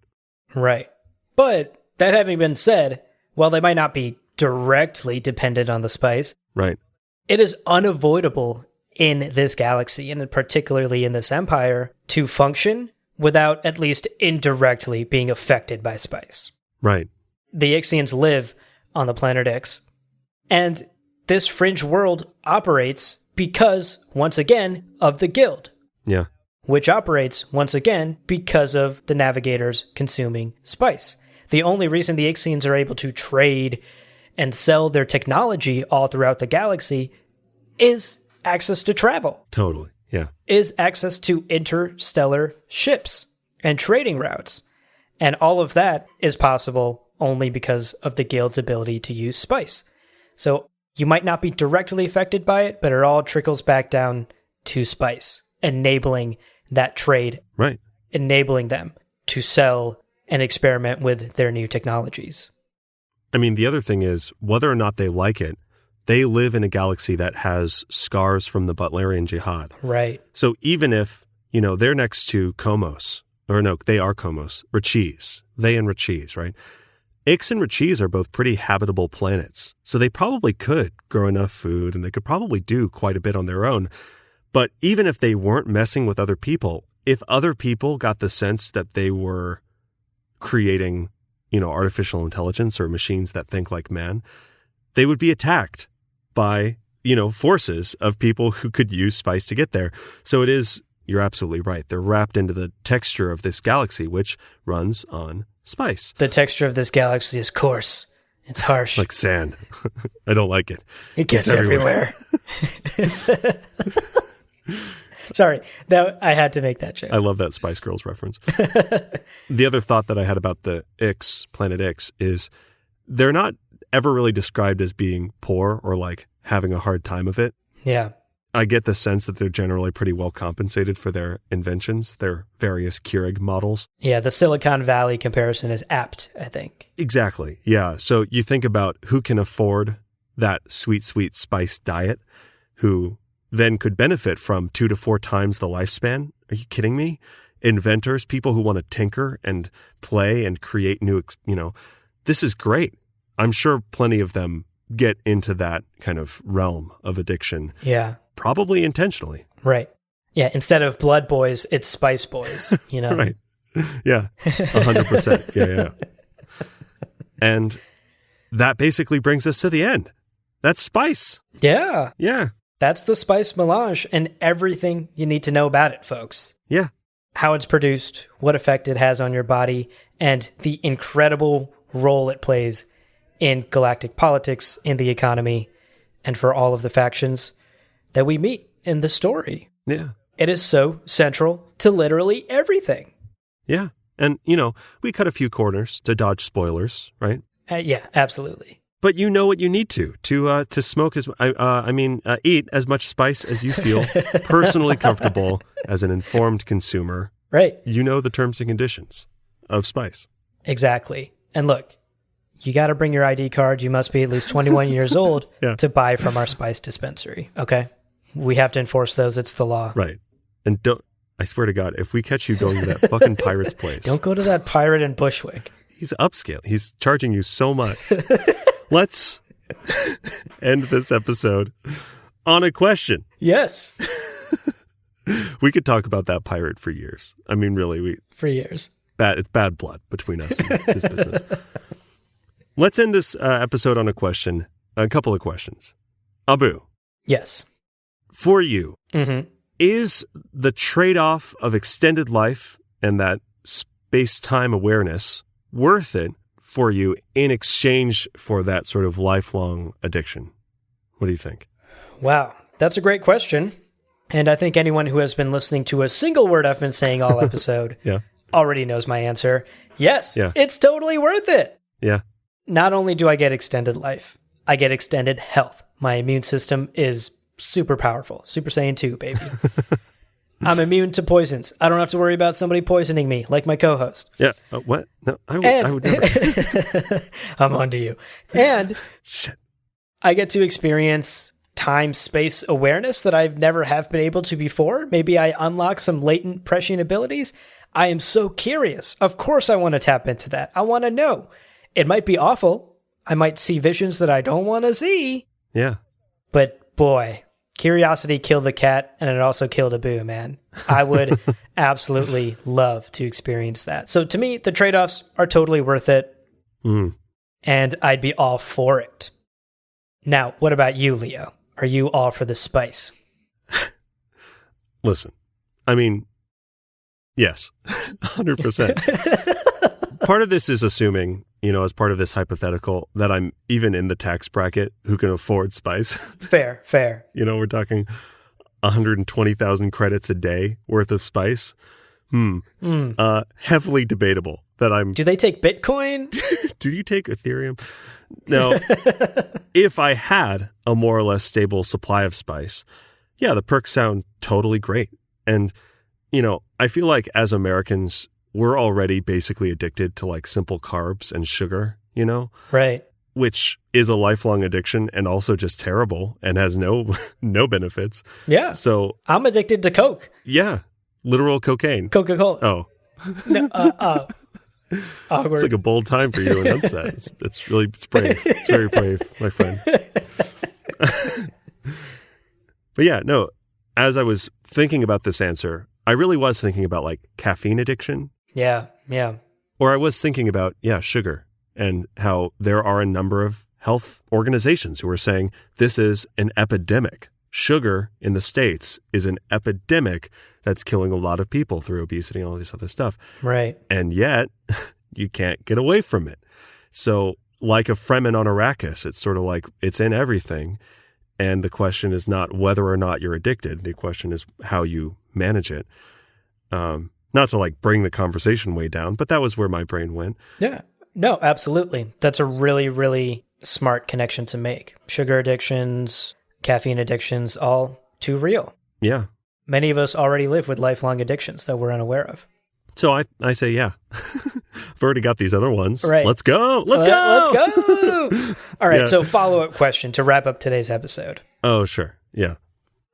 Right. But that having been said, while they might not be directly dependent on the spice, right, it is unavoidable in this galaxy, and particularly in this empire, to function without at least indirectly being affected by spice. Right. The Ixians live on the planet Ix, and this fringe world operates because, once again, of the guild. Yeah. Which operates, once again, because of the navigators consuming spice. The only reason the Ixians are able to trade and sell their technology all throughout the galaxy is access to travel. Totally, yeah. Is access to interstellar ships and trading routes. And all of that is possible only because of the guild's ability to use spice. So you might not be directly affected by it, but it all trickles back down to spice, enabling that trade, right? Enabling them to sell and experiment with their new technologies. I mean, the other thing is, whether or not they like it, they live in a galaxy that has scars from the Butlerian Jihad. Right. So even if, you know, they're next to Komos, or no, they are Komos, Rachis, they and Rachis, right? Ix and Rachis are both pretty habitable planets, so they probably could grow enough food and they could probably do quite a bit on their own. But even if they weren't messing with other people, if other people got the sense that they were creating, you know, artificial intelligence or machines that think like man, they would be attacked by, you know, forces of people who could use spice to get there. So it is, you're absolutely right. They're wrapped into the texture of this galaxy, which runs on spice. The texture of this galaxy is coarse. It's harsh. Like sand. I don't like it. It gets everywhere. Sorry, I had to make that joke. I love that Spice Girls reference. The other thought that I had about the Ix, Planet Ix, is they're not ever really described as being poor or like having a hard time of it. Yeah. I get the sense that they're generally pretty well compensated for their inventions, their various Keurig models. Yeah, the Silicon Valley comparison is apt, I think. Exactly, yeah. So you think about who can afford that sweet, sweet spice diet, who then could benefit from 2 to 4 times the lifespan. Are you kidding me? Inventors, people who want to tinker and play and create new, you know, this is great. I'm sure plenty of them get into that kind of realm of addiction. Yeah. Probably intentionally. Right. Yeah. Instead of blood boys, it's spice boys, you know? Right. Yeah. 100%. Yeah. And that basically brings us to the end. That's spice. Yeah. Yeah. That's the spice melange and everything you need to know about it, folks. Yeah. How it's produced, what effect it has on your body, and the incredible role it plays in galactic politics, in the economy, and for all of the factions that we meet in the story. Yeah. It is so central to literally everything. Yeah. And, you know, we cut a few corners to dodge spoilers, right? Yeah, absolutely. But you know what you need to smoke eat as much spice as you feel personally comfortable as an informed consumer. Right. You know the terms and conditions of spice. Exactly. And look, you got to bring your ID card. You must be at least 21 years old to buy from our spice dispensary. Okay. We have to enforce those. It's the law. Right. And I swear to God, if we catch you going to that fucking pirate's place. Don't go to that pirate in Bushwick. He's upscale. He's charging you so much. Let's end this episode on a question. Yes. We could talk about that pirate for years. I mean, really, for years. It's bad blood between us and his business. Let's end this episode on a question, a couple of questions. Abu. Yes. For you, is the trade-off of extended life and that space-time awareness worth it for you in exchange for that sort of lifelong addiction? What do you think? Wow, that's a great question. And I think anyone who has been listening to a single word I've been saying all episode already knows my answer. Yes, it's totally worth it. Yeah. Not only do I get extended life, I get extended health. My immune system is super powerful. Super Saiyan 2, baby. I'm immune to poisons. I don't have to worry about somebody poisoning me, like my co-host. Yeah. What? No, I would never. I'm on to you. And Shit. I get to experience time-space awareness that I've never have been able to before. Maybe I unlock some latent prescient abilities. I am so curious. Of course I want to tap into that. I want to know. It might be awful. I might see visions that I don't want to see. Yeah. But boy, curiosity killed the cat, and it also killed Abu, man. I would absolutely love to experience that. So to me, the trade-offs are totally worth it. And I'd be all for it. Now, what about you, Leo? Are you all for the spice? Listen, I mean, yes, 100%. Part of this is assuming, as part of this hypothetical, that I'm even in the tax bracket who can afford spice. Fair. We're talking 120,000 credits a day worth of spice. Heavily debatable that I'm... Do they take Bitcoin? Do you take Ethereum? No. If I had a more or less stable supply of spice, yeah, the perks sound totally great. And, I feel like as Americans, we're already basically addicted to like simple carbs and sugar, Right. Which is a lifelong addiction and also just terrible and has no benefits. Yeah. So I'm addicted to Coke. Yeah. Literal cocaine. Coca-Cola. Oh. No, awkward. It's like a bold time for you to announce that. It's brave. It's very brave, my friend. But yeah, no, as I was thinking about this answer, I really was thinking about like caffeine addiction. Yeah. Or I was thinking about, sugar and how there are a number of health organizations who are saying this is an epidemic. Sugar in the States is an epidemic that's killing a lot of people through obesity and all this other stuff. Right. And yet you can't get away from it. So like a Fremen on Arrakis, it's sort of like it's in everything. And the question is not whether or not you're addicted. The question is how you manage it. Not to like bring the conversation way down, but that was where my brain went. Yeah. No, absolutely. That's a really, really smart connection to make. Sugar addictions, caffeine addictions, all too real. Yeah. Many of us already live with lifelong addictions that we're unaware of. So I say, yeah. I've already got these other ones. Right. Let's go. Let's go. All right. So follow-up question to wrap up today's episode. Oh, sure. Yeah.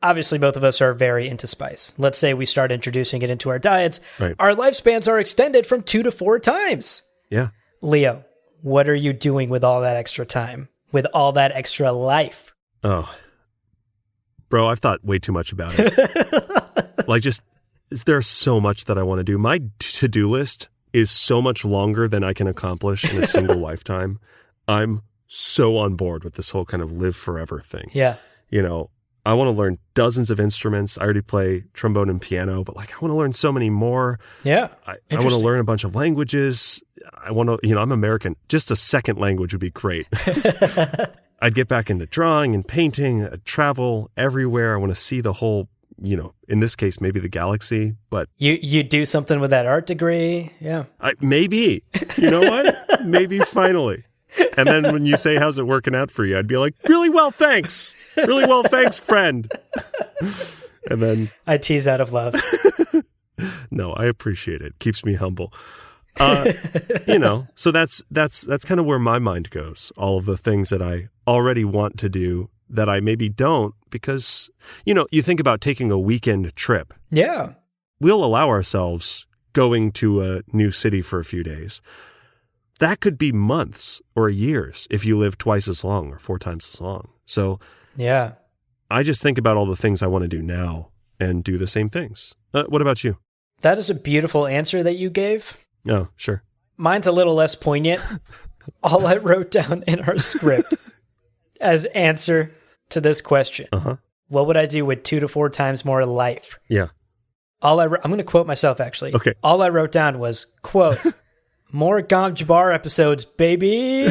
Obviously, both of us are very into spice. Let's say we start introducing it into our diets. Right. Our lifespans are extended from 2 to 4 times. Yeah. Leo, what are you doing with all that extra time? With all that extra life? Oh, bro, I've thought way too much about it. There's so much that I want to do. My to-do list is so much longer than I can accomplish in a single lifetime. I'm so on board with this whole kind of live forever thing. Yeah. I want to learn dozens of instruments. I already play trombone and piano, but I want to learn so many more. Yeah. I want to learn a bunch of languages. I want to, I'm American. Just a second language would be great. I'd get back into drawing and painting, travel everywhere. I want to see the whole, in this case, maybe the galaxy, but you do something with that art degree. Yeah. Maybe, you know what? Maybe finally. And then when you say, how's it working out for you? I'd be like, really well, thanks. Really well, thanks, friend. And then I tease out of love. No, I appreciate it. Keeps me humble. So that's kind of where my mind goes. All of the things that I already want to do that I maybe don't because, you think about taking a weekend trip. Yeah. We'll allow ourselves going to a new city for a few days. That could be months or years if you live twice as long or 4 times as long. So yeah, I just think about all the things I want to do now and do the same things. What about you? That is a beautiful answer that you gave. Oh, sure. Mine's a little less poignant. All I wrote down in our script as answer to this question. What would I do with 2 to 4 times more life? Yeah. I'm going to quote myself, actually. Okay. All I wrote down was, quote, more Gom Jabbar episodes, baby.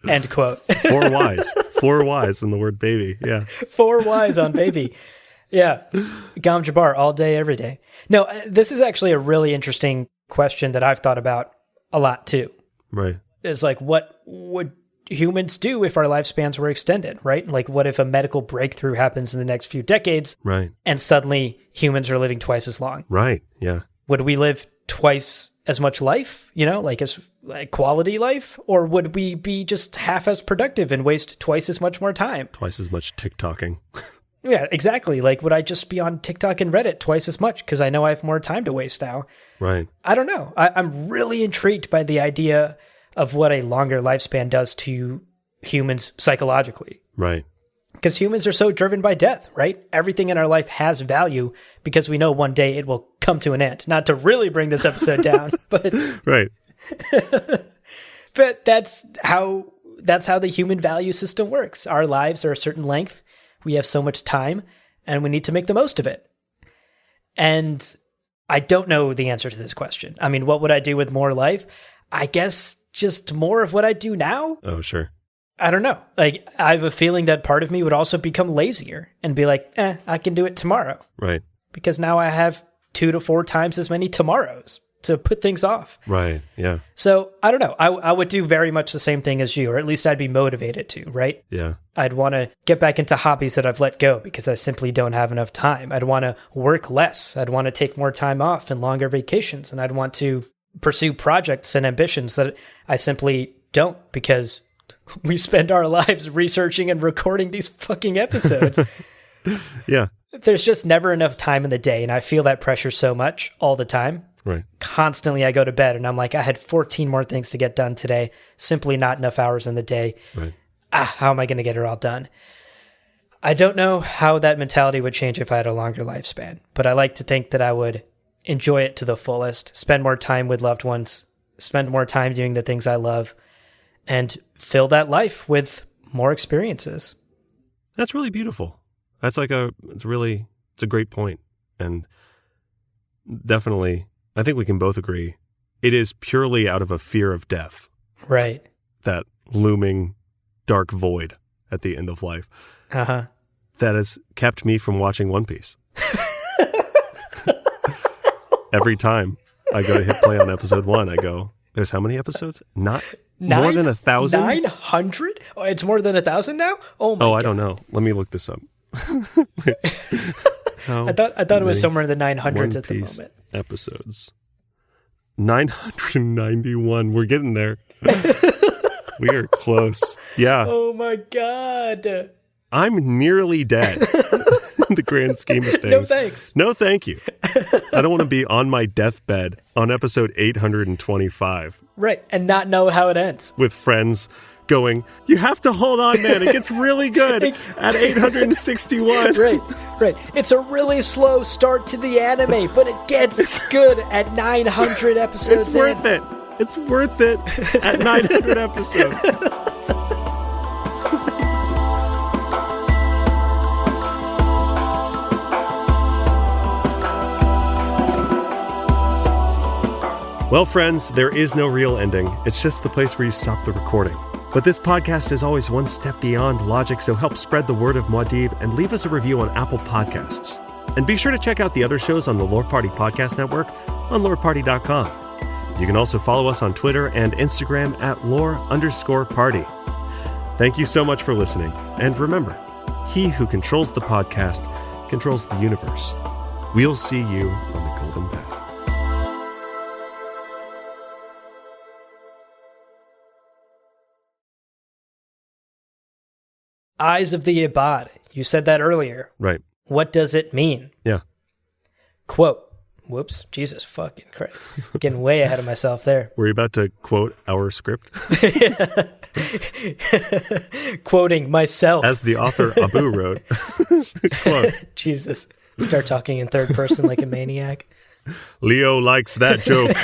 End quote. 4 Ys. 4 Ys in the word baby. Yeah. 4 Ys on baby. Yeah. Gom Jabbar all day, every day. No, this is actually a really interesting question that I've thought about a lot too. Right. It's like, what would humans do if our lifespans were extended, right? Like, what if a medical breakthrough happens in the next few decades? Right. And suddenly humans are living twice as long. Right. Yeah. Would we live twice as much life, as quality life? Or would we be just half as productive and waste twice as much more time? Twice as much TikToking. Yeah, exactly. Like, would I just be on TikTok and Reddit twice as much because I know I have more time to waste now? Right. I don't know. I'm really intrigued by the idea of what a longer lifespan does to humans psychologically. Right. Because humans are so driven by death, right? Everything in our life has value because we know one day it will come to an end. Not to really bring this episode down, but right. But that's how the human value system works. Our lives are a certain length. We have so much time, and we need to make the most of it. And I don't know the answer to this question. I mean, what would I do with more life? I guess just more of what I do now. Oh, sure. I don't know. Like, I have a feeling that part of me would also become lazier and be like, I can do it tomorrow. Right. Because now I have 2 to 4 times as many tomorrows to put things off. Right. Yeah. So I don't know. I would do very much the same thing as you, or at least I'd be motivated to, right? Yeah. I'd want to get back into hobbies that I've let go because I simply don't have enough time. I'd want to work less. I'd want to take more time off and longer vacations. And I'd want to pursue projects and ambitions that I simply don't because we spend our lives researching and recording these fucking episodes. Yeah. There's just never enough time in the day. And I feel that pressure so much all the time. Right. Constantly I go to bed and I'm like, I had 14 more things to get done today. Simply not enough hours in the day. Right. How am I going to get it all done? I don't know how that mentality would change if I had a longer lifespan, but I like to think that I would enjoy it to the fullest, spend more time with loved ones, spend more time doing the things I love, and fill that life with more experiences. That's really beautiful. That's it's a great point. And definitely, I think we can both agree, it is purely out of a fear of death. Right. That looming dark void at the end of life. Uh-huh. That has kept me from watching One Piece. Every time I go to hit play on episode 1, I go, there's how many episodes? Not more than 1,000? 900? Oh, it's more than 1,000 now? Oh my God. I don't know. Let me look this up. I thought it was somewhere in the 900s at the moment. Episodes. 991. We're getting there. We are close. Yeah. Oh my God. I'm nearly dead in the grand scheme of things. No thanks. No thank you. I don't want to be on my deathbed on episode 825. Right. And not know how it ends. With friends going, you have to hold on, man. It gets really good at 861. Right. It's a really slow start to the anime, but it gets good at 900 episodes. It's worth it. It's worth it at 900 episodes. Well, friends, there is no real ending. It's just the place where you stop the recording. But this podcast is always one step beyond logic, so help spread the word of Muad'Dib and leave us a review on Apple Podcasts. And be sure to check out the other shows on the Lore Party Podcast Network on loreparty.com. You can also follow us on Twitter and Instagram at lore_party. Thank you so much for listening. And remember, he who controls the podcast controls the universe. We'll see you on the golden path. Eyes of the Ibad. You said that earlier. Right. What does it mean? Yeah. Quote. Whoops. Jesus fucking Christ. Getting way ahead of myself there. Were you about to quote our script? Quoting myself. As the author Abu wrote. Quote. Jesus. Start talking in third person like a maniac. Leo likes that joke.